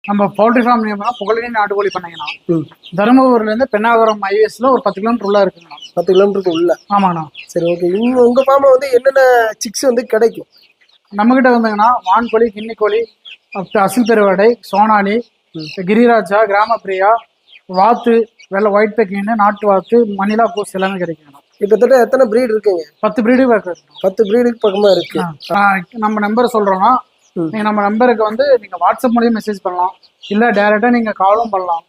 நம்ம poultry form நேம்னா Pugazhini நாட்டுக்கோழி பண்ணைங்கண்ணா. தருமபுரில இருந்து பெண்ணாகரம் ஐஏஎஸ்ல ஒரு 10 கிலோமீட்டர் உள்ள இருக்குங்கண்ணா. 10 கிலோமீட்டருக்கு உள்ள. ஆமாண்ணா. சரி, ஓகே. உங்க ஃபார்ம்ல வந்து என்னென்ன சிக்ஸ் வந்து கிடைக்கும்? நம்ம கிட்ட வந்தீங்கன்னா வான்கோழி, கிண்ணிக்கோழி, அசில் பெருவடை, சோனாலி, கிரிராஜா, கிராமப்பிரியா, வாத்து, வெள்ளை ஒயிட் பெக்கின்னு, நாட்டு வாத்து, மணிலா பூஸ் எல்லாமே கிடைக்குங்கண்ணா. கிட்டத்தட்ட எத்தனை பிரீட் இருக்குங்க? 10 பிரீடு இருக்கு. 10 பிரீடுக்கு பக்கமா இருக்கு. நம்ம நம்பர் சொல்றோம்னா நீங்க நம்ம நம்பருக்கு வந்து நீங்க வாட்ஸ்அப் மூலியம் மெசேஜ் பண்ணலாம், இல்ல டைரக்டா நீங்க காலும் பண்ணலாம்.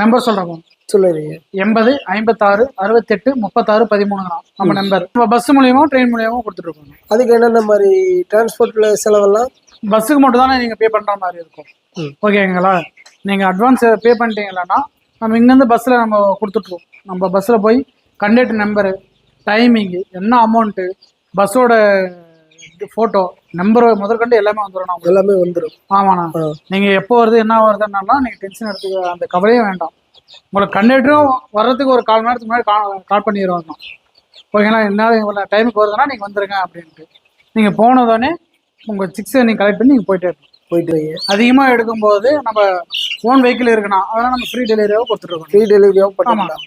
நம்பர் சொல்றோம், சொல்லுங்க. 80 56 68 36 13 நம்ம நம்பர். நம்ம பஸ் மூலியமா ட்ரெயின் மூலியமா கொடுத்துட்டு இருக்கோம். அதுக்கு என்னென்ன மாதிரி டிரான்ஸ்போர்ட்ல செலவெல்லாம்? பஸ்ஸுக்கு மட்டும் தானே நீங்க பே பண்ற மாதிரி இருக்கும். ஓகேங்களா? நீங்க அட்வான்ஸ் பே பண்ணிட்டீங்கன்னா நம்ம இங்கேருந்து பஸ்ஸில் நம்ம கொடுத்துட்ருவோம். நம்ம பஸ்ஸில் போய் கண்டக்டர் நம்பரு, டைமிங்கு, என்ன அமௌண்ட்டு, பஸ்ஸோட ஃபோட்டோ நம்பர் முதற்கொண்டு எல்லாமே வந்துடும். எல்லாமே வந்துடும். ஆமாண்ணா. நீங்கள் எப்போ வருது என்ன வருதுன்னா நீங்கள் டென்ஷன் எடுத்துக்க அந்த கவலையே வேண்டாம். உங்களுக்கு கண்டக்டரும் வர்றதுக்கு ஒரு 1/4 மணி நேரத்துக்கு முன்னாடி கால் பண்ணிடுவாங்க. ஓகேங்களா? என்ன இவ்வளோ டைமுக்கு வருதுன்னா நீங்கள் வந்துடுங்க அப்படின்ட்டு. நீங்கள் போனதோடனே உங்கள் சிக்ஸை நீங்கள் கலெக்ட் பண்ணி நீங்கள் போயிட்டு அதிகமாக எடுக்கும்போது நம்ம ஓன் வெஹிக்கிள் இருக்குண்ணா, அதெல்லாம் நம்ம ஃப்ரீ டெலிவரியாகவும் கொடுத்துருக்கோம். ஃப்ரீ டெலிவரியாகவும் பண்ணலாம்.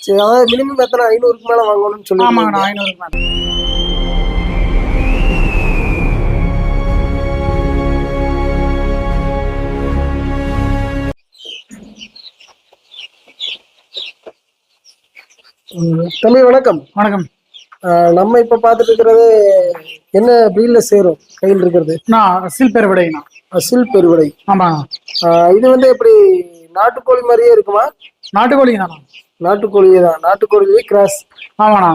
சரி, அதாவது மினிமம் எத்தனை 500க்கு மேலே வாங்கணும்னு சொல்லி? ஆமாங்கண்ணா, 500க்கு மேலே. தம்பி வணக்கம். வணக்கம். நம்ம இப்ப பாத்துட்டு இருக்கிறது என்ன பிரீட்ல சேரும் கையில் இருக்கிறது? அசில் பெருவிடைண்ணா. அசில் பெருவிடை. ஆமா. இது வந்து எப்படி நாட்டுக்கோழி மாதிரியே இருக்குமா? நாட்டுக்கோழி தானா? நாட்டுக்கோழியே தான். நாட்டுக்கோழியே கிராஸ். ஆமாண்ணா.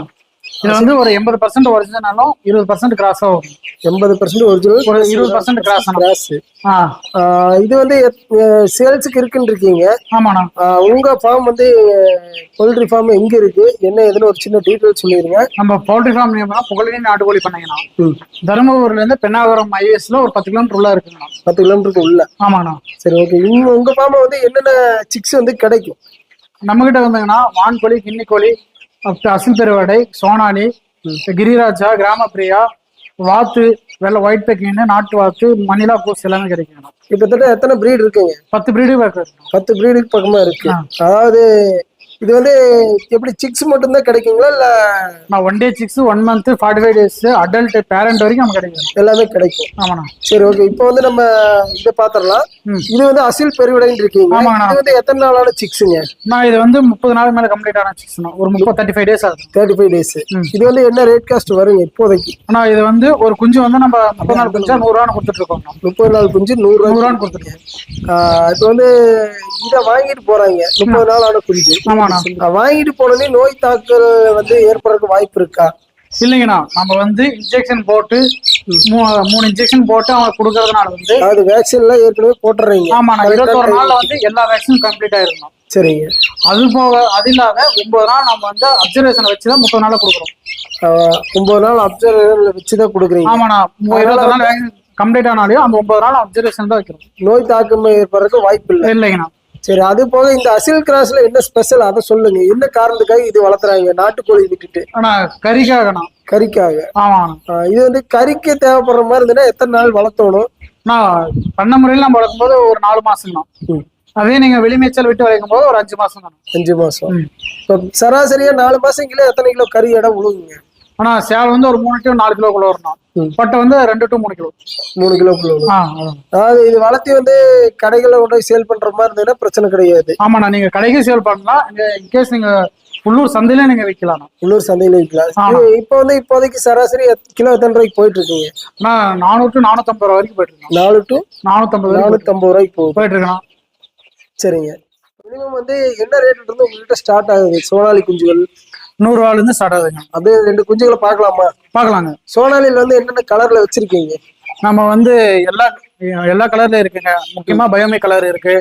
இது வந்து ஒரு 80% ஒரிஜினலும் 20% கிராஸ் ஆகும். 80% ஒரிஜினல், ஒரு 20% கிராஸ். இது வந்து சேல்ஸுக்கு இருக்குன்னு இருக்கீங்க. ஆமாண்ணா. உங்க ஃபார்ம் வந்து பவுல்ட்ரி ஃபார்ம் எங்க இருக்கு, என்ன எதுன்னு ஒரு சின்ன டீட்டெயில் சொல்லிடுங்க. நம்ம பவுல்ட்ரி ஃபார்ம் நேம்னா புகழினி நாட்டுக்கோழி பண்ணைங்கண்ணா. தருமபுரில இருந்து பெண்ணாகரம் ஐஏஎஸ்ல ஒரு 10 கிலோமீட்டர் உள்ள இருக்குங்கண்ணா. 10 கிலோமீட்டருக்கு உள்ள. ஆமாண்ணா. சரி, ஓகே. உங்க ஃபார்ம்ல வந்து என்னென்ன சிக்ஸ் வந்து கிடைக்கும்? நம்ம கிட்ட வந்தீங்கன்னா வான்கோழி, கிண்ணிக்கோழி, அசில் பெருவடை, சோனாலி, கிரிராஜா, கிராமப்பிரியா, வாத்து, வெள்ளை ஒயிட் பெக்கின்னு, நாட்டு வாத்து, மணிலா பூஸ் எல்லாமே கிடைக்கும். கிட்டத்தட்ட எத்தனை பிரீட் இருக்குங்க? 10 பிரீடு இருக்கு. 10 பிரீடுக்கு பக்கமா இருக்கு. அதாவது இது வந்து எப்படி சிக்ஸ் மட்டும் தான் கிடைக்குங்களா, இல்ல 1 day six, 1 month, 45 days, adult parent வரைக்கும் நமக்கு கிடைக்கும். எல்லாமே கிடைக்கும். ஆமாண்ணா. சரி, ஓகே. இப்போ வந்து நம்ம இதை பாத்திரலாம். இது வந்து அசில் பெருவிடைன்னு இருக்கீங்க. இது வந்து எத்தனை நாளான சிக்ஸுங்க? இது வந்து 30 நாள் மேல கம்ப்ளீட் ஆன சிக்ஸ். ஒரு 35 டேஸ் ஆகுது. 35 டேஸ். இது வந்து என்ன ரேட் காஸ்ட் வருங்க இப்போதைக்கு? ஆனா இது வந்து ஒரு குஞ்சு வந்து நம்ம 30 நாள் குஞ்சா 100 ரூபான்னு கொடுத்துட்டு இருக்கோம். 30 நாள் குஞ்சு 100 ரூபான்னு கொடுத்துருக்கோம். இப்போ வந்து இதை வாங்கிட்டு போறாங்க 30 நாள் ஆன குஞ்சு. வாங்கிட்டு போனே நோய் தாக்குதல் வந்து ஏற்படுறதுக்கு வாய்ப்பு இருக்கா? இல்லைங்கண்ணா. நம்ம வந்து இன்ஜெக்ஷன் போட்டு 3 இன்ஜெக்ஷன் போட்டு அவங்க கொடுக்கறதுனால வந்து அது வேக்சின் எல்லாம் ஏற்கனவே போட்டுறீங்க. ஆமாண்ணா. 21 நாள்ல வந்து எல்லா வேக்சினும் கம்ப்ளீட் ஆயிருக்கும். சரிங்க. அது போக அது இல்லாத 9 நாள் நம்ம வந்து அப்சர்வேஷன் வச்சுதான் 30 நாள் கொடுக்குறோம். 9 நாள் அப்சர்வேஷன் வச்சுதான் கொடுக்குறீங்க. ஆமாண்ணா. 21 நாள் வேக்சின் கம்ப்ளீட் ஆனாலையும் அந்த 9 நாள் அப்சர்வேஷன் தான் வைக்கிறோம். நோய் தாக்கம் ஏற்படுறதுக்கு வாய்ப்பு இல்லை. இல்லைங்கண்ணா. சரி, அது போக இந்த அசில் கிராஸ்ல என்ன ஸ்பெஷல் அதை சொல்லுங்க. என்ன காரணத்துக்காக இது வளர்த்துறாங்க நாட்டுக்கோழி விட்டுட்டு? ஆனா கறிக்காகண்ணா. கறிக்காக. ஆமா. இது வந்து கறிக்கு தேவைப்படுற மாதிரி இருந்ததுன்னா எத்தனை நாள் வளர்த்தணும்? பண்ண முறையில் நம்ம வளர்க்கும் போது ஒரு 4 மாசம் தான். அதே நீங்க வெளிமேச்சல் விட்டு வளர்க்கும் போது ஒரு 5 மாசம் தான். 5 மாசம். சராசரியா 4 மாசம் கிலோ எத்தனை கிலோ கறி இடம் உழுகுங்க? ஆனா சேவல் வந்து ஒரு 3 to 4 கிலோக்குள்ள வரணும். பட்டை வந்து 2 to 3 கிலோ. 3 கிலோக்குள்ள. அதாவது இது வளர்த்தி வந்து கடைகளில் கொண்டு போய் சேல் பண்ற மாதிரி இருந்ததுன்னா பிரச்சனை கிடையாது. ஆமாண்ணா. நீங்க கடைக்கு சேல் பண்ணலாம். இன்கேஸ் நீங்க உள்ளூர் சந்தையில நீங்க விற்கலாம். உள்ளூர் சந்தையில விற்கலாம். இப்போ வந்து இப்போதைக்கு சராசரி கிலோ எத்தனை ரூபாய்க்கு போயிட்டு இருக்கீங்க? 400 to 450 ரூபாய் வரைக்கும் போயிட்டு இருக்கோம். 4 to 450 ரூபாய்க்கு போயிட்டு இருக்கலாம். சரிங்க. மினிமம் வந்து என்ன ரேட்ல இருந்து உங்ககிட்ட ஸ்டார்ட் ஆகுது சோனாலி குஞ்சுகள்? 100 ரூபாயில இருந்து ஸ்டார்ட் ஆகுதுங்க. அப்படியே 2 குஞ்சுகளை பார்க்கலாமா? பார்க்கலாங்க. சோனாலில வந்து என்னென்ன கலர்ல வச்சிருக்கீங்க? நம்ம வந்து எல்லா கலர்ல இருக்குங்க. முக்கியமா பயோமிக் கலர் இருக்கு.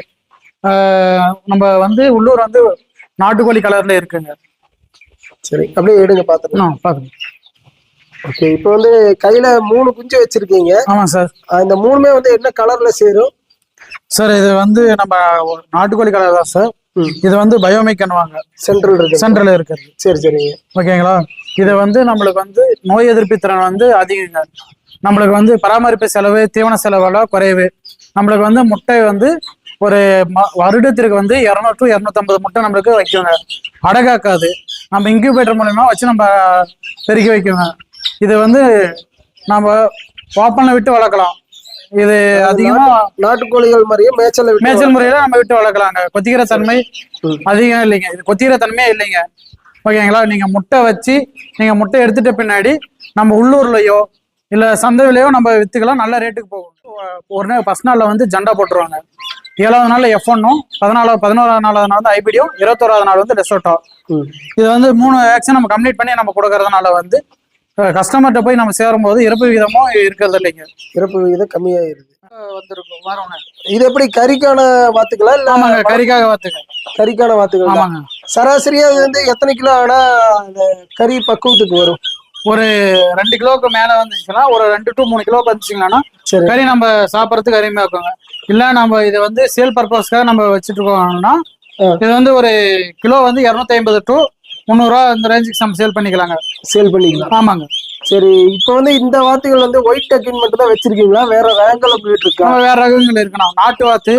நம்ம வந்து உள்ளூர் வந்து நாட்டுக்கோழி கலர்ல இருக்குங்க. சரி, அப்படியே எடுங்க பாத்துக்கலாம். பாருங்க. ஓகே. இப்போ வந்து கையில 3 குஞ்சு வச்சிருக்கீங்க. ஆமா சார். இந்த 3மே வந்து என்ன கலர்ல சேரும் சார்? இது வந்து நம்ம நாட்டுக்கோழி கலர் தான் சார். இது வந்து பயோமிக் பண்ணுவாங்க. சென்ட்ரல் இருக்கிறது. சரி, சரிங்க. ஓகேங்களா? இது வந்து நம்மளுக்கு வந்து நோய் எதிர்ப்பு திறன் வந்து அதிகங்க. நம்மளுக்கு வந்து பராமரிப்பு செலவு, தீவன செலவெல்லாம் குறைவு. நம்மளுக்கு வந்து முட்டை வந்து ஒரு வருடத்திற்கு வந்து 200 to 250 முட்டை நம்மளுக்கு வைக்குங்க. அடகாக்காது. நம்ம இன்குபேட்டர் மூலமா வச்சு நம்ம பெருக்கி வைக்குங்க. இது வந்து நம்ம ஓப்பன்ல விட்டு வளர்க்கலாம். இது அதிகமா நாட்டுக்கோழிகள் மாதிரியே மேய்ச்சல் முறையில நம்ம விட்டு வளர்க்கலாங்க. கொத்திக்கிற தன்மை அதிகம் இல்லைங்க. இது கொத்திக்கிற தன்மையே இல்லைங்க. ஓகேங்களா? நீங்க முட்டை வச்சு நீங்க முட்டை எடுத்துட்ட பின்னாடி நம்ம உள்ளூர்லயோ இல்ல சந்தையிலயோ நம்ம வித்துக்கலாம். நல்ல ரேட்டுக்கு போகும். ஒரு நாள் ஃபர்ஸ்ட் நாள்ல வந்து ஜெண்டா போட்டுருவாங்க. 7வது நாள்ல F1ம் 11வது நாள் வந்து ஐபிடியும் 21வது நாள் வந்து டெசோட்டோ. இது வந்து 3 வேக்சின் நம்ம கம்ப்ளீட் பண்ணி நம்ம கொடுக்கறதுனால வந்து கஸ்டமர்கிட்ட போய் நம்ம சேரும் போது இறப்பு விகிதமும் இருக்கிறது இல்லைங்க. இறப்பு விகிதம் கம்மியாயிருது வந்திருக்கும். வரோங்க. இது எப்படி கறிக்கான வாத்துக்களா இல்ல? ஆமாங்க, கறிக்காக வாத்துங்க. கறிக்கான வாத்துக்கள். ஆமாங்க. சராசரியா வந்து எத்தனை கிலோ ஆனா அந்த கறி பக்குவத்துக்கு வரும்? ஒரு 2 கிலோக்கு மேல வந்துச்சுன்னா ஒரு 2 to 3 கிலோ வந்துச்சுங்கன்னா கறி நம்ம சாப்பிடறதுக்கு அருமையா இருக்குங்க. இல்ல நம்ம இது வந்து சேல் பர்பஸ்க்காக நம்ம வச்சுட்டு இருக்கோம்னா இது வந்து ஒரு கிலோ வந்து 250 to 300 ரூபா இந்த ரேஞ்சுக்கு நம்ம சேல் பண்ணிக்கலாங்க. சேல் பண்ணிக்கலாம். ஆமாங்க. சரி, இப்போ வந்து இந்த வாத்துகள் வந்து ஒயிட் டக்கின் மட்டும் தான் வச்சிருக்கீங்களா? வேற ரகங்கள் போயிட்டு இருக்கா? வேற ரகங்கள் இருக்குண்ணா. நாட்டு வாத்து,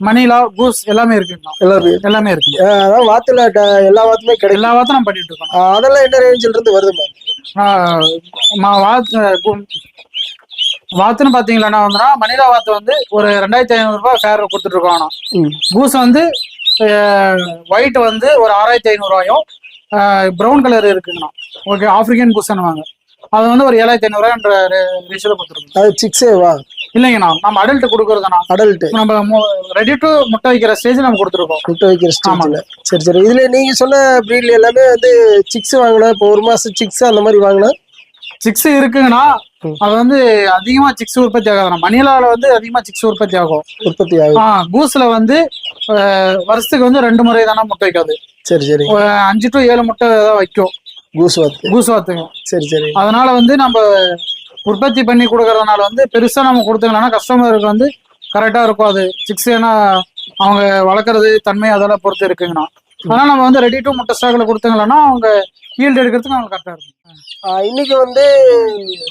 மணிலா, கூஸ் எல்லாமே இருக்குண்ணா. எல்லாமே இருக்கு. அதான் வாத்துல எல்லா வாத்துமே கிடைக்கும். எல்லா வாத்தும் நம்ம பண்ணிட்டு இருக்கோம். அதெல்லாம் என்ன ரேஞ்சில இருந்து வருதுமா? வாத்துன்னு பாத்தீங்களா வந்துன்னா மணிலா வாத்து வந்து ஒரு 2500 ரூபாய் ஃபேர் கொடுத்துட்டு இருக்கோம். ஆனா கூஸ் வந்து ஒயிட் வந்து ஒரு 6500 ரூபாயும், ப்ரௌன் கலர் இருக்குங்கண்ணா. ஓகே, ஆப்பிரிக்கன் கூஸ்ன்னுவாங்க. அது வந்து ஒரு 7500 ரூபாய்ன்ற ரேஷியோல கொடுத்துருக்கோம். அது சிக்ஸேவா? இல்லைங்கண்ணா, நம்ம அடல்ட் கொடுக்கறதுண்ணா. அடல்ட் நம்ம ரெடி டு முட்டை வைக்கிற ஸ்டேஜ் நம்ம கொடுத்துருக்கோம். முட்டை வைக்கிற ஸ்டேஜ்ல. சரி சரி. இதுல நீங்க சொன்ன பிரீட்ல எல்லாமே வந்து சிக்ஸ் வாங்கினா இப்போ 1 மாசம் சிக்ஸ் அந்த மாதிரி வாங்கினா சிக்ஸ் இருக்குங்கண்ணா. அது வந்து அதிகமா சிக்ஸ் உற்பத்தி ஆகாதுண்ணா. மணிலால வந்து அதிகமா சிக்ஸ் உற்பத்தி ஆகும். கூஸ்ல வந்து வருஷத்துக்கு வந்து 2 முறை தானே முட்டை வைக்காது. சரி சரி. 5 to 7 முட்டை தான் வைக்கும் கூஸ் வாத்துங்க. சரி சரி. அதனால வந்து நம்ம உற்பத்தி பண்ணி கொடுக்கறதுனால வந்து பெருசா நம்ம கொடுத்தோம்னா கஸ்டமருக்கு வந்து கரெக்டா இருக்கும். அது சிக்ஸ் ஏன்னா அவங்க வளர்க்கறது தன்மை அதெல்லாம் பொறுத்து இருக்குங்கண்ணா. அதனால நம்ம வந்து ரெடி டு முட்டை ஸ்டாக்ல கொடுத்தீங்கன்னா அவங்க ஈல்டு எடுக்கிறதுக்கு அவங்க கரெக்டா இருக்கும். இன்னைக்கு வந்து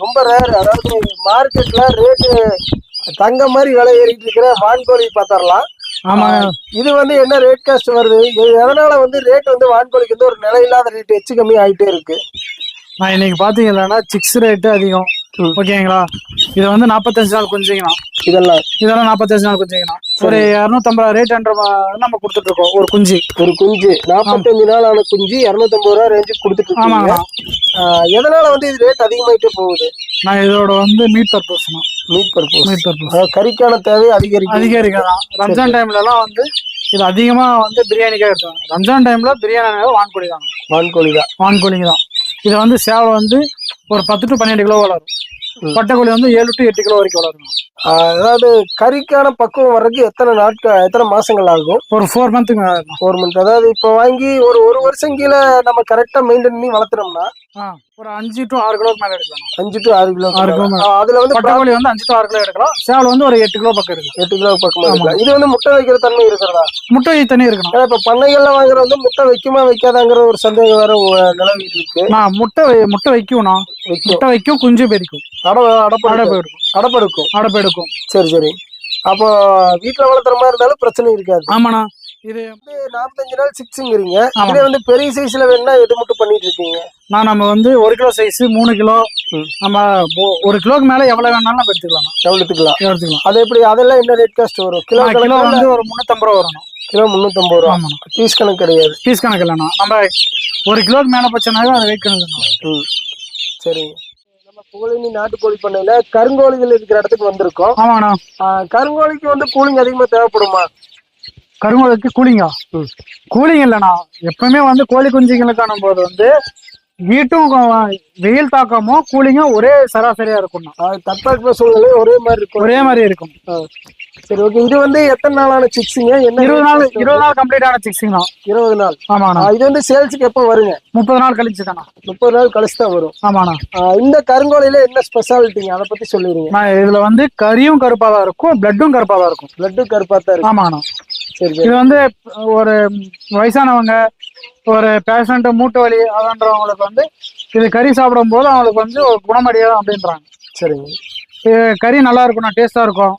ரொம்ப ரேர், அதாவது மார்க்கெட்ல ரேட்டு தங்க மாதிரி விலை ஏறிட்டு இருக்கிற வான்கோழி பார்த்தரலாம். ஆமா, இது வந்து என்ன ரேட் காஸ்ட் வருது? எதனால வந்து ரேட் வந்து வான்கோழிக்கு வந்து ஒரு நிலை இல்லாத ரேட் எச்சு கம்மி ஆயிட்டே இருக்கு? நான் இன்னைக்கு பாத்தீங்கன்னா சிக்ஸ் ரேட்டு அதிகம். ஓகேங்களா? இது வந்து 45 நாள் குஞ்சுங்கண்ணா. இதெல்லாம் 45 நாள் குஞ்சுங்கண்ணா. ஒரு 250 ரேட் நம்ம கொடுத்துட்டு இருக்கோம். ஒரு குஞ்சு 45 நாள் ஆன குஞ்சு 250 ரூபா ரேஞ்சுக்கு கொடுத்துட்டு இருக்கோம். ஆமாங்கண்ணா. எதனால வந்து இது ரேட் அதிகமாயிட்டே போகுது? நான் இதோட வந்து மீட் பர்பஸ்ண்ணா. Meat purpose. கறிக்கான தேவை அதிகரிக்கதான். ரம்ஜான் டைம்ல எல்லாம் வந்து இது அதிகமா வந்து பிரியாணிக்காக எடுத்தாங்க. ரம்ஜான் டைம்ல பிரியாணி வான்கோழி தான். இது வந்து சேவல் வந்து ஒரு 10 to 12 கிலோ வளரும். பட்டைக்கோழி வந்து 7 to 8 கிலோ வரைக்கும் வளரும். அதாவது கறிக்கான பக்குவம் வர்றதுக்கு எத்தனை மாசங்கள் ஆகும்? ஒரு 4 மந்த்துக்கு. 4 மந்த். அதாவது இப்ப வாங்கி ஒரு வருஷம் கீழே நம்ம கரெக்டா மெயின்டைன் பண்ணி வளர்த்துறோம்னா ஒரு 5 to 6 கிலோக்கு மேல எடுக்கலாம். 5 to 6 கிலோ. அதுல வந்து பட்டைக்கோழி வந்து 5 to 6 கிலோ எடுக்கலாம். சேவல் வந்து ஒரு 8 கிலோ பக்கம் இருக்கு. 8 கிலோ பக்கம் எடுக்கலாம். இது வந்து முட்டை வைக்கிற தன்மை இருக்கிறதா? முட்டை வைக்க தண்ணி இருக்கணும். இப்ப பண்ணைகள்ல வாங்குற வந்து முட்டை வைக்குமா வைக்காதாங்கிற ஒரு சந்தேகம் வேற நிலவி இருக்கு. முட்டை வைக்கும்னா முட்டை வைக்கும், குஞ்சு பெருக்கும், அடப்பெடுக்கும். சரி சரி. அப்போ வீட்டுல வளர்த்துற மாதிரி இருந்தாலும் பிரச்சனை இருக்காது. ஆமாண்ணா. இது வந்து 45 நாள் சிக்ஸுங்கிறீங்க. இதுல வந்து பெரிய சைஸ்ல வேணா எது மட்டும் பண்ணிட்டு இருக்கீங்க? நம்ம வந்து 1 கிலோ சைஸ் 3 கிலோ நம்ம 1 கிலோக்கு மேல எவ்வளவு வேணாலும் நம்ம எடுத்துக்கலாம். அது எப்படி? அதெல்லாம் என்ன ரேட் காஸ்ட் வரும்? கிலோ வந்து ஒரு 350 ரூபா வரும். கிலோ 350 ரூபா. பீஸ் கணக்கு கிடையாது. பீஸ் கணக்கு இல்லைண்ணா. நம்ம 1 கிலோக்கு மேல பச்சனாவே அதை வெயிட் கணக்கு. சரி. நம்ம புகழினி நாட்டுக்கோழி பண்ணையில கருங்கோழிகள் இருக்கிற இடத்துக்கு வந்திருக்கோம். ஆமாண்ணா. கருங்கோழிக்கு வந்து கூலிங் அதிகமா தேவைப்படுமா? கருங்கோழிக்கு கூலிங் இல்லைண்ணா. எப்பவுமே வந்து கோழி குஞ்சுகளுக்கான போது வந்து வீட்டும் வெயில் தாக்கமும் கூலிங்கும் ஒரே சராசரியா இருக்கும். தட்பவெப்ப சூழ்நிலை ஒரே மாதிரி இருக்கும். சரி, ஓகே. இது வந்து எத்தனை நாளான சிக்ஸிங்க? 20 நாள் கம்ப்ளீட் ஆன சிக்ஸிங் தான். 20 நாள். ஆமாண்ணா. இது வந்து சேல்ஸுக்கு எப்போ வருங்க? 30 நாள் கழிச்சு தானா? 30 நாள் கழிச்சு தான் வரும். ஆமாண்ணா. இந்த கருங்கோழில என்ன ஸ்பெஷாலிட்டிங்க, அதை பத்தி சொல்லிடுங்க. இதுல வந்து கறியும் கருப்பா தான் இருக்கும், பிளட்டும் கருப்பா தான் இருக்கும். பிளட்டும் கருப்பா தான் இருக்கும். ஆமாண்ணா. இது வந்து ஒரு வயசானவங்க, ஒரு பேஷண்ட், மூட்டு வலி அதன்றவங்களுக்கு வந்து இது கறி சாப்பிடும் போது அவங்களுக்கு வந்து ஒரு குணமடையும் அப்படின்றாங்க. சரிங்க. கறி நல்லா இருக்கும், டேஸ்டா இருக்கும்.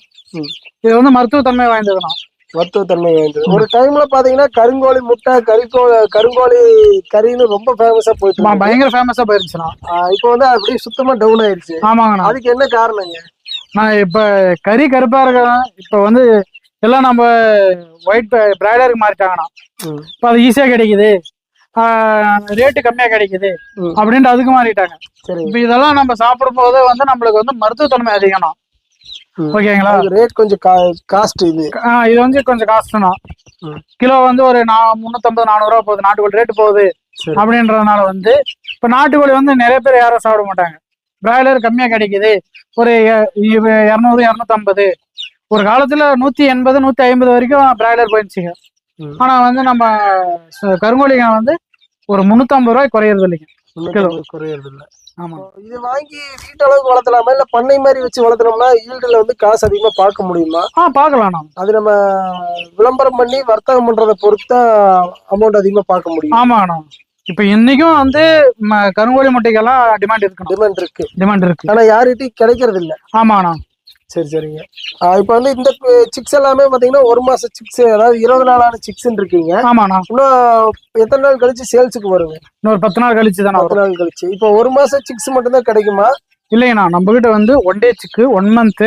இது வந்து மருத்துவத்தன்மை வாய்ந்ததுண்ணா. மருத்துவத்தன்மை வாய்ந்தது. ஒரு டைம்ல பாத்தீங்கன்னா கருங்கோழி முட்டை, கருங்கோழி கறின்னு ரொம்ப ஃபேமஸா போயிட்டு இருந்துச்சு. பயங்கர ஃபேமஸா போயிருச்சுண்ணா. இப்போ வந்து அப்படியே சுத்தமா டவுன் ஆயிருச்சு. ஆமாங்கண்ணா. அதுக்கு என்ன காரணங்க? நான் இப்ப கறி கருப்பா இருக்கலாம். இப்ப வந்து எல்லாம் நம்ம ஒயிட் பிராய்லருக்கு மாறிட்டாங்கண்ணா. இப்ப அது ஈஸியா கிடைக்குது, ரேட்டு கம்மியா கிடைக்குது அப்படின்ட்டு அதுக்கு மாறிட்டாங்க. இப்ப இதெல்லாம் நம்ம சாப்பிடும் போது வந்து நம்மளுக்கு வந்து மருத்துவத்தன்மை அதிகம்ண்ணா. ஓகேங்களா? ரேட் கொஞ்சம் காஸ்ட் இது. இது வந்து கொஞ்சம் காஸ்ட்னா கிலோ வந்து ஒரு 350 400 ரூபா போகுது, நாட்டுக்கோழி ரேட்டு போகுது அப்படின்றதுனால வந்து இப்ப நாட்டுக்கோழி வந்து நிறைய பேர் யாரும் சாப்பிட மாட்டாங்க. பிராய்லர் கம்மியா கிடைக்குது, ஒரு 200 250, ஒரு காலத்துல 180 150 வரைக்கும் பிராய்லர் போயிடுச்சுங்க. ஆனா வந்து நம்ம கருங்கோழிங்க வந்து ஒரு 350 ரூபாய் குறையறது இல்லைங்க, குறையறது இல்லை. ஆமா. இது வாங்கி வீட்டளவுக்கு வளர்த்தலாமா இல்ல பண்ணை மாதிரி வச்சு வளர்த்தனோம்னா ஈல்டுல வந்து காசு அதிகமா பார்க்க முடியுமா? பார்க்கலாம். அது நம்ம விளம்பரம் பண்ணி வர்த்தகம் பண்றதை பொறுத்தா அமௌண்ட் அதிகமா பார்க்க முடியும். ஆமாண்ணா. இப்ப இன்னைக்கும் வந்து கருங்கோழி முட்டைக்கெல்லாம் டிமாண்ட் இருக்கு. ஆனா யார்கிட்டயும் கிடைக்கிறது இல்ல. ஆமாண்ணா. சரிங்க. இப்ப வந்து இந்த சிக்ஸ் எல்லாமே பாத்தீங்கன்னா 1 மாசம் சிக்ஸ், அதாவது 20 நாளான சிக்ஸ் இருக்கீங்க. ஆமாண்ணா. இன்னும் எத்தனை நாள் கழிச்சு சேல்ஸுக்கு வருங்க? இன்னொரு 10 நாள் கழிச்சு தானே. 10 நாள் கழிச்சு. இப்போ 1 மாசம் சிக்ஸ் மட்டும் தான் கிடைக்குமா? இல்லைங்கண்ணா, நம்ம கிட்ட வந்து 1 டே சிக்கு 1 மந்த்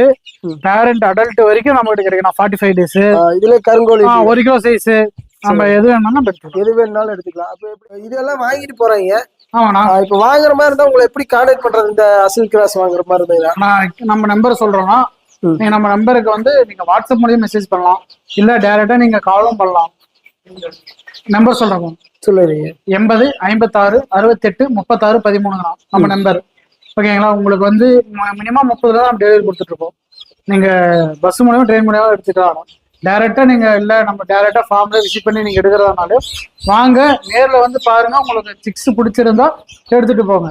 பேரண்ட் அடல்ட் வரைக்கும் நம்ம கிட்ட கிடைக்கும். 45 டேஸ். இதுல கருங்கோழி 1 கிலோ சைஸ் நம்ம எது வேணாலும் எடுத்துக்கலாம். அப்ப இதெல்லாம் வாங்கிட்டு போறாங்க. ஆமாண்ணா. இப்ப வாங்குற மாதிரி இருந்தா உங்களை எப்படி கான்டாக்ட் பண்றது? இந்த அசில் கிராஸ் வாங்குற மாதிரி இருந்தா நம்ம நம்பர் சொல்றோம்னா நீங்க நம்ம நம்பருக்கு வந்து நீங்க வாட்ஸ்அப் மூலியம் மெசேஜ் பண்ணலாம், இல்ல டைரக்டா நீங்க காலும் பண்ணலாம். நம்பர் சொல்றோம், சொல்லுறீங்க. 80 56 68 36 13 நம்ம நம்பர். ஓகேங்களா? உங்களுக்கு வந்து மினிமம் 30 தான் டெலிவரி கொடுத்துட்டு இருக்கோம். நீங்க பஸ் மூலியமா ட்ரெயின் மூலியமா எடுத்துக்கலாம். டைரக்டா நீங்க இல்ல நம்ம டைரக்டா ஃபார்ம்ல விசிட் பண்ணி நீங்க எடுக்கிறதுனால வாங்க, நேர்ல வந்து பாருங்க. உங்களுக்கு சிக்ஸ் பிடிச்சிருந்தா எடுத்துட்டு போங்க.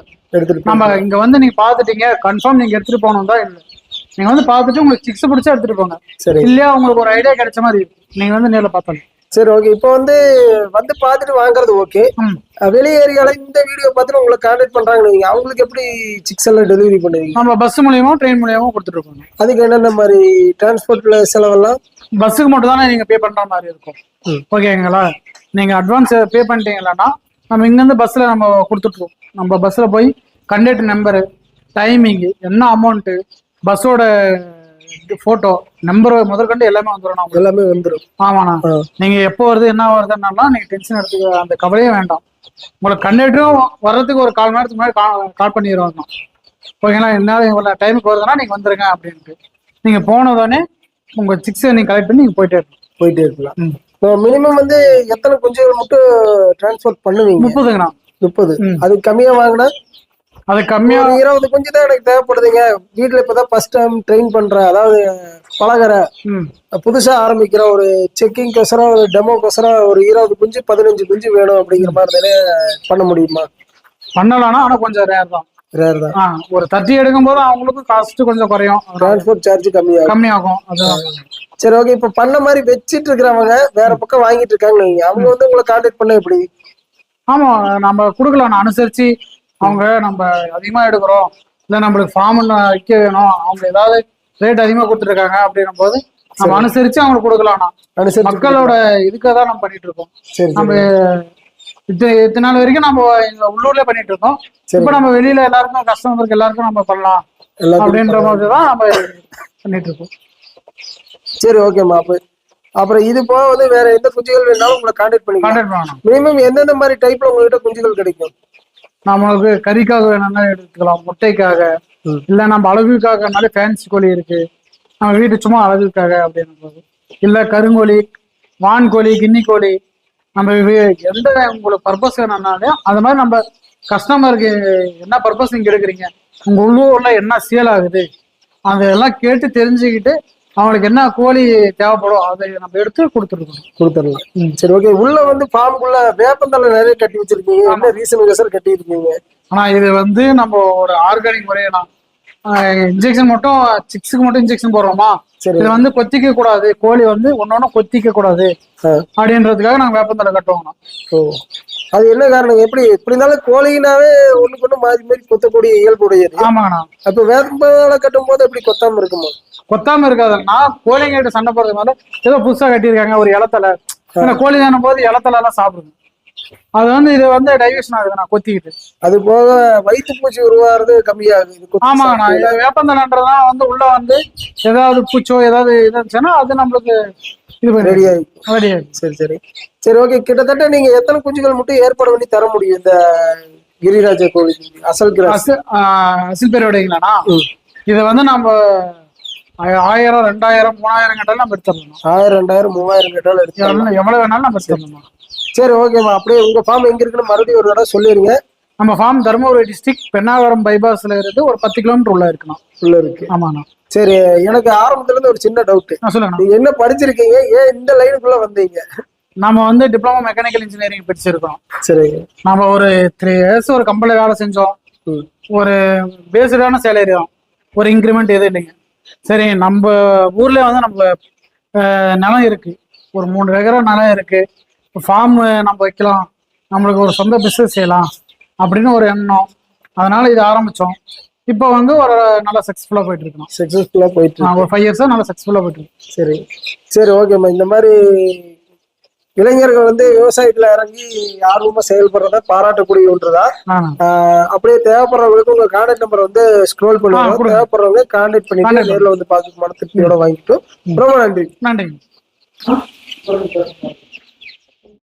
நம்ம இங்க வந்து நீங்க பாத்துட்டீங்க கன்ஃபார்ம் நீங்க எடுத்துட்டு போகணும் தான் இல்லை, நீங்க வந்து பாத்துட்டு உங்களுக்கு சிக்ஸ் பிடிச்சா எடுத்துட்டு போங்க. இல்லையா உங்களுக்கு ஒரு ஐடியா கிடைச்ச மாதிரி நீங்க வந்து நேர்ல பார்த்தாலும். சரி, ஓகே. இப்போ வந்து பாத்துட்டு வாங்குறது ஓகே. வெளி ஏரியால இந்த வீடியோ பார்த்துட்டு உங்களை கான்டாக்ட் பண்றாங்க, நீங்க அவங்களுக்கு எப்படி சிக்ஸ் எல்லாம் டெலிவரி பண்ணுவீங்க? நம்ம பஸ் மூலியமா ட்ரெயின் மூலியமா கொடுத்துட்டு இருக்கோம். அதுக்கு என்னென்ன மாதிரி டிரான்ஸ்போர்ட்ல செலவெல்லாம்? பஸ்ஸுக்கு மட்டும் தானே நீங்க பே பண்ற மாதிரி இருக்கும். ஓகேங்களா? நீங்க அட்வான்ஸ் பே பண்ணிட்டீங்கன்னா நம்ம இங்க இருந்து பஸ்ல நம்ம கொடுத்துட்டுருவோம். நம்ம பஸ்ல போய் கண்டக்டர் நம்பரு, டைமிங், என்ன அமௌண்ட், பஸ்ஸோட போட்டோ நம்பர் முதற்கொண்டு எல்லாமே வந்துடும். ஆமாண்ணா. நீங்க எப்போ வருது என்ன வருதுன்னா நீங்க டென்ஷன் எடுத்துக்க அந்த கவலையே வேண்டாம். உங்களுக்கு கண்டக்டரும் வர்றதுக்கு ஒரு 1/4 மணி நேரத்துக்கு முன்னாடி கால் பண்ணிடுவாங்க. ஓகேங்களா? என்ன இவ்வளோ டைமுக்கு வருதுன்னா நீங்க வந்துருங்க அப்படின்ட்டு. நீங்க போனதானே உங்க சிக்ஸ் நீங்க கலெக்ட் பண்ணி நீங்க போயிட்டே இருக்கலாம். மினிமம் வந்து எத்தனை குஞ்சுகள் மட்டும் டிரான்ஸ்போர்ட் பண்ணுவீங்க? 30ங்கண்ணா. 30. அது கம்மியா வாங்கினா? அது கம்மியா 20 குஞ்சு தான் எனக்கு தேவைப்படுதுங்க. வீட்டுல இப்பதான் ஃபர்ஸ்ட் டைம் ட்ரெயின் பண்றேன், அதாவது பழகிற புதுசா ஆரம்பிக்கிற ஒரு செக்கிங் கொசரம், ஒரு டெமோ கொசரம் ஒரு 20 குஞ்சு 15 குஞ்சு வேணும் அப்படிங்கிற மாதிரி பண்ண முடியுமா? பண்ணலாம்னா, ஆனா கொஞ்சம் ரேர் தான். ஒரு 30 எடுக்கும் போது அவங்களுக்கு காஸ்ட் கொஞ்சம் குறையும், டிரான்ஸ்போர்ட் சார்ஜ் கம்மியாகும். சரி, ஓகே. இப்ப பண்ண மாதிரி வச்சிட்டு இருக்கிறவங்க வேற பக்கம் வாங்கிட்டு இருக்காங்க, அவங்க வந்து உங்களை கான்டாக்ட் பண்ண எப்படி? ஆமா, நம்ம கொடுக்கலாம் அனுசரிச்சு. அவங்க நம்ம அதிகமா எடுக்கிறோம், இல்ல நம்மளுக்கு ஃபார்ம் வைக்க வேணும், அவங்க ஏதாவது ரேட் அதிகமா கொடுத்துருக்காங்க அப்படின்னும் போது நம்ம அனுசரிச்சு அவங்களுக்கு கொடுக்கலாம். மக்களோட இதுக்காக தான் நம்ம பண்ணிட்டு இருக்கோம். நம்ம இத்தனை நாள் வரைக்கும் நம்ம எங்க உள்ளூர்ல பண்ணிட்டு இருக்கோம். இப்ப நம்ம வெளியில எல்லாருக்கும் கஸ்டமருக்கு எல்லாருக்கும் நம்ம பண்ணலாம் அப்படின்ற மாதிரிதான் நம்ம பண்ணிட்டு இருக்கோம். சரி, ஓகேம்மா. அப்புறம் இது போக வந்து வேற எந்த குஞ்சுகள் வேணாலும் உங்களை கான்டாக்ட் பண்ணலாம். மினிமம் எந்தெந்த மாதிரி டைப்ல உங்ககிட்ட குஞ்சுகள் கிடைக்கும்? நம்மளுக்கு கறிக்காக வேணும்னா எடுத்துக்கலாம், முட்டைக்காக, இல்ல நம்ம அழகுக்காகனாலே ஃபேன்சி கோழி இருக்கு, நம்ம வீட்டு சும்மா அழகுக்காக அப்படின்னு போது, இல்ல கருங்கோழி, வான்கோழி, கின்னி கோழி, நம்ம எந்த உங்களுக்கு பர்பஸ் வேணும்னாலும் அது மாதிரி நம்ம கஸ்டமருக்கு என்ன பர்பஸ் நீங்க எடுக்கிறீங்க, உங்க உள்ளூர்ல என்ன சேல் ஆகுது அதெல்லாம் கேட்டு தெரிஞ்சுக்கிட்டு அவங்களுக்கு என்ன கோழி தேவைப்படும் அதை நம்ம எடுத்து கொடுத்துடலாம். சரி, ஓகே. உள்ள வந்து ஃபார்முக்குள்ள வேப்பந்தலை நிறைய கட்டி வச்சிருக்கீங்க, என்ன ரீசன் கட்டி இருக்கீங்க? ஆனா இது வந்து நம்ம ஒரு ஆர்கானிக் முறையெல்லாம் இன்ஜெக்ஷன் மட்டும் சிக்ஸுக்கு மட்டும் இன்ஜெக்ஷன் போடுறோமா, சரி. இது வந்து கொத்திக்க கூடாது, கோழி வந்து ஒன்னொன்னு கொத்திக்க கூடாது அப்படின்றதுக்காக நாங்க வேப்பந்தலை கட்டுவோம். ஓ, அது என்ன காரணம்? எப்படி இருந்தாலும் கோழினாவே ஒண்ணுக்கு ஒண்ணு மாறி மாறி கொத்தக்கூடிய இயல்புடையது. ஆமாங்கண்ணா. அப்ப வேப்பந்தலை கட்டும் போது எப்படி கொத்தாம இருக்குமா? கொத்தாம இருக்காதுன்னா கோழிங்கிட்ட சண்டை போடுறது மாதிரி ஏதோ புதுசா கட்டியிருக்காங்க ஒரு இலத்தலை, கோழி தானும் போது இலத்தலை எல்லாம் சாப்பிடுது, அது வந்து இது வந்து டைவர்ஷன் ஆகுதுண்ணா கொத்திக்கிட்டு. அது போக வயிற்று பூச்சி உருவாகிறது கம்மியாகுது. ஆமாங்கண்ணா. வேப்பந்தலைன்றதுலாம் வந்து உள்ள வந்து ஏதாவது பூச்சோ ஏதாவது இருந்துச்சுன்னா அது நம்மளுக்கு இது ரெடி ஆகிடும். ரெடி ஆகிடும். சரி சரி சரி, ஓகே. கிட்டத்தட்ட நீங்க எத்தனை குஞ்சுகள் மட்டும் ஏற்பாடு பண்ணி தர முடியும் இந்த கிரிராஜ கோழி அசல் அசில் பேர் விடைங்களாண்ணா? இதை வந்து நம்ம 1000, 2000, 3000 கேட்டாலும் நம்ம எடுத்துடலாம். 1000, 2000, 3000 கேட்டாலும் எடுத்துடலாம். எவ்வளவு வேணாலும் நம்ம எடுத்துடலாம். சரி, ஓகேம்மா. அப்படியே உங்க ஃபார்ம் எங்க இருக்குன்னு மறுபடியும் ஒரு தடவை சொல்லிருங்க. நம்ம ஃபார்ம் தருமபுரி டிஸ்ட்ரிக்ட் பெண்ணாகரம் பைபாஸ்ல இருந்து ஒரு 10 கிலோமீட்டர் உள்ள இருக்கணும். உள்ள இருக்கு. ஆமாண்ணா. சரி, எனக்கு ஆரம்பத்துல இருந்து ஒரு சின்ன டவுட். சொல்லுங்க. நீங்க என்ன படிச்சிருக்கீங்க, ஏன் இந்த லைனுக்குள்ள வந்தீங்க? நம்ம வந்து டிப்ளமோ மெக்கானிக்கல் இன்ஜினியரிங் படிச்சிருக்கோம். சரி. நம்ம ஒரு 3 years ஒரு கம்பெனில வேலை செஞ்சோம். ஒரு பேஸ்டான சேலரி தான், ஒரு இன்க்ரிமெண்ட் எதுவும் இல்லைங்க. சரி, நம்ம ஊர்ல வந்து நம்ம நிலம் இருக்கு, ஒரு 3 ஏக்கரா நிலம் இருக்கு, ஃபார்ம் நம்ம வைக்கலாம், நம்மளுக்கு ஒரு சொந்த பிஸ்னஸ் செய்யலாம் அப்படின்னு ஒரு எண்ணம். அதனால இது ஆரம்பிச்சோம். இப்போ வந்து ஒரு நல்லா சக்ஸஸ்ஃபுல்லா போயிட்டு இருக்கோம். சக்ஸஸ்ஃபுல்லா போயிட்டு ஒரு 5 years நல்லா சக்ஸஸ்ஃபுல்லா போயிட்டு இருக்கு. சரி சரி, ஓகேம்மா. இந்த மாதிரி இளைஞர்கள் வந்து விவசாயத்துல இறங்கி ஆர்வமா செயல்படுறத பாராட்டக்கூடிய ஒன்றுதான். அப்படியே தேவைப்படுறவங்களுக்கு உங்க கான்டாக்ட் நம்பர் வந்து ஸ்க்ரோல் பண்ணுவாங்க, தேவைப்படுறவங்க கான்டாக்ட் பண்ணிட்டு நேரில் வந்து பார்த்து மன திருப்தியோட வாங்கிட்டோம். ரொம்ப நன்றி. நன்றி.